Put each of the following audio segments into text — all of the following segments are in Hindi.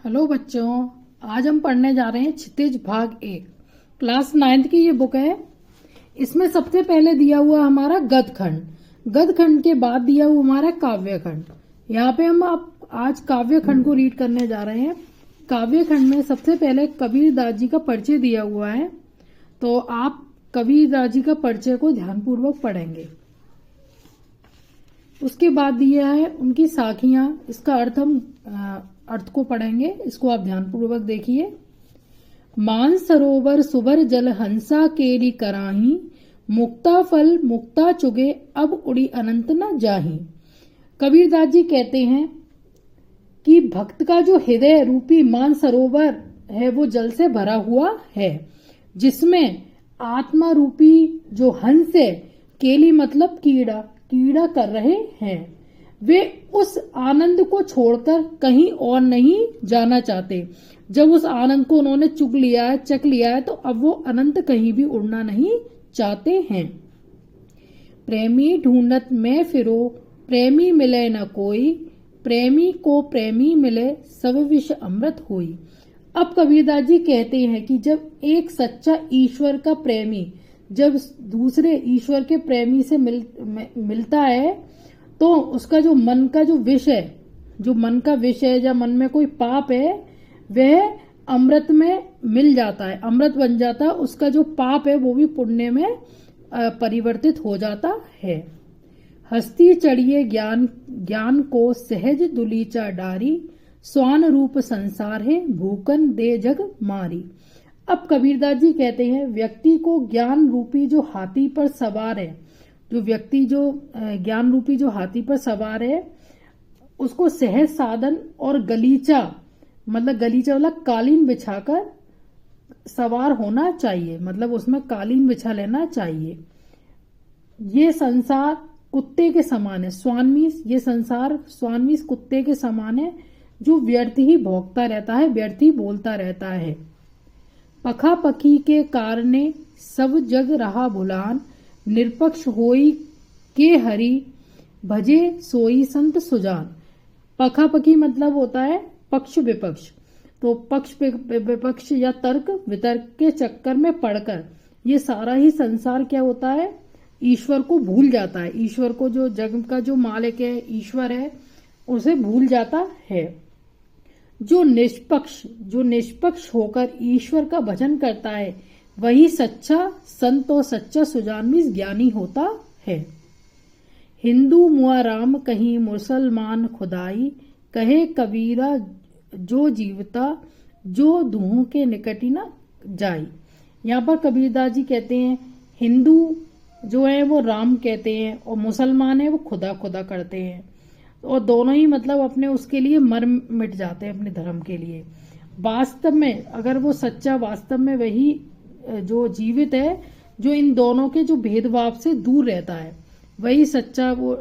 हेलो बच्चों, आज हम पढ़ने जा रहे हैं क्षितिज भाग 1। क्लास 9th की ये बुक है। इसमें सबसे पहले दिया हुआ हमारा गद्य खंड के बाद दिया हुआ हमारा काव्य खंड। यहाँ पे हम आज काव्य खंड को रीड करने जा रहे हैं। काव्य खंड में सबसे पहले कबीरदास जी का परिचय दिया हुआ है, तो आप कबीरदास जी का परिचय को ध्यानपूर्वक पढ़ेंगे। उसके बाद दिया है उनकी साखियां, इसका अर्थ हम अर्थ को पढ़ेंगे, इसको आप ध्यानपूर्वक देखिए। मान सरोवर सुबर जल हंसा केली कराही, मुक्ता फल मुक्ता चुगे अब उड़ी अनंत न जाही। कबीरदास जी कहते हैं कि भक्त का जो हृदय रूपी मान सरोवर है वो जल से भरा हुआ है, जिसमें आत्मा रूपी जो हंस है, केली मतलब कीड़ा कर रहे हैं, वे उस आनंद को छोड़कर कहीं और नहीं जाना चाहते। जब उस आनंद को उन्होंने चख लिया है तो अब वो अनंत कहीं भी उड़ना नहीं चाहते हैं। प्रेमी ढूंढत में फिरो, प्रेमी मिले न कोई, प्रेमी को प्रेमी मिले सब विष अमृत होई। अब कबीरदास जी कहते हैं कि जब एक सच्चा ईश्वर का प्रेमी जब दूसरे ईश्वर के प्रेमी से मिलता है तो उसका जो मन का जो विष है, जो मन का विष है या मन में कोई पाप है, वह अमृत में मिल जाता है, अमृत बन जाता है। उसका जो पाप है वो भी पुण्य में परिवर्तित हो जाता है। हस्ती चढ़िए ज्ञान को सहज दुलीचा डारी, स्वान रूप संसार है भूकन दे जग मारी। अब कबीरदास जी कहते हैं व्यक्ति को ज्ञान रूपी जो हाथी पर सवार है, जो व्यक्ति जो ज्ञान रूपी जो हाथी पर सवार है, उसको सहज साधन और गलीचा मतलब कालीन बिछाकर सवार होना चाहिए, मतलब उसमें कालीन बिछा लेना चाहिए। ये संसार कुत्ते के समान है, स्वानमीस, ये संसार स्वानमीस कुत्ते के समान है, जो व्यर्थ ही भौंकता रहता है, व्यर्थ ही बोलता रहता है। पखा पखी के कारणे सब जग रहा भुलान, निरपक्ष होई के हरि भजे सोई संत सुजान। पखा पखी मतलब होता है पक्ष विपक्ष, तो पक्ष विपक्ष या तर्क वितर्क के चक्कर में पड़कर ये सारा ही संसार क्या होता है, ईश्वर को भूल जाता है। ईश्वर को, जो जग का जो मालिक है, ईश्वर है, उसे भूल जाता है। जो निष्पक्ष होकर ईश्वर का भजन करता है वही सच्चा संत और सच्चा सुजान मीन्स ज्ञानी होता है। हिंदू मुआ राम कहीं मुसलमान खुदाई, कहे कबीरा जो जीवता जो दूहों के निकट न जाई। यहाँ पर कबीरदास जी कहते हैं हिंदू जो है वो राम कहते हैं और मुसलमान है वो खुदा करते हैं, और दोनों ही मतलब अपने उसके लिए मर मिट जाते हैं अपने धर्म के लिए। वास्तव में अगर वो सच्चा, वास्तव में वही जो जीवित है, जो इन दोनों के जो भेदभाव से दूर रहता है, वही सच्चा वो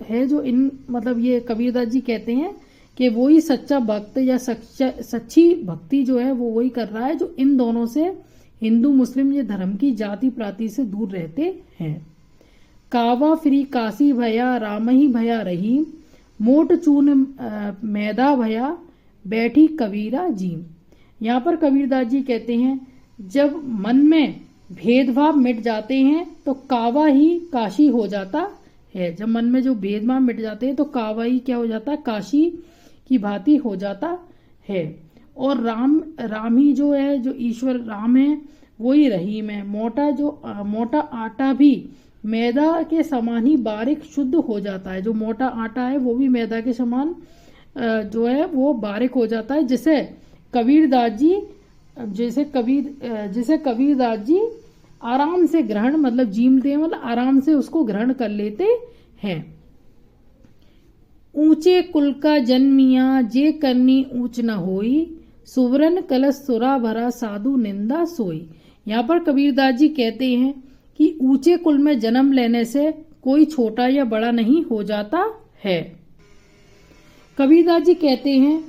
है, जो इन मतलब ये कबीरदास जी कहते हैं कि वही सच्चा भक्त या सच्ची भक्ति जो है वो वही कर रहा है, जो इन दोनों से, हिंदू मुस्लिम ये धर्म की जाति प्राति से दूर रहते हैं। कावा फ्री काशी भया राम ही भया रही, मोट चून मैदा भया बैठी कबीरा जी। यहाँ पर कबीरदास जी कहते हैं जब मन में भेदभाव मिट जाते हैं तो कावा ही काशी हो जाता है। जब मन में जो भेदभाव मिट जाते हैं तो कावा ही क्या हो जाता है, काशी की भांति हो जाता है। और राम ही जो है, जो ईश्वर राम है वही रहीम है। मोटा आटा भी मैदा के समान ही बारीक शुद्ध हो जाता है। जो मोटा आटा है वो भी मैदा के समान जो है वो बारीक हो जाता है, जिसे कबीरदास जी आराम से ग्रहण मतलब जीमते हैं, मतलब आराम से उसको ग्रहण कर लेते हैं। ऊंचे कुल का जन्मिया जे करनी ऊंच न होई, सुवरन कलश सुरा भरा साधु निंदा सोई। यहाँ पर कबीरदास जी कहते हैं कि ऊंचे कुल में जन्म लेने से कोई छोटा या बड़ा नहीं हो जाता है। कबीरदास जी कहते हैं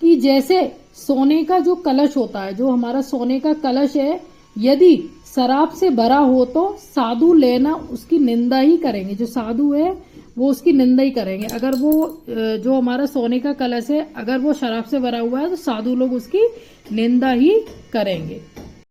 कि जैसे सोने का जो कलश होता है, जो हमारा सोने का कलश है, यदि शराब से भरा हो तो साधु लेना उसकी निंदा ही करेंगे। जो साधु है वो उसकी निंदा ही करेंगे। अगर वो जो हमारा सोने का कलश है अगर वो शराब से भरा हुआ है तो साधु लोग उसकी निंदा ही करेंगे।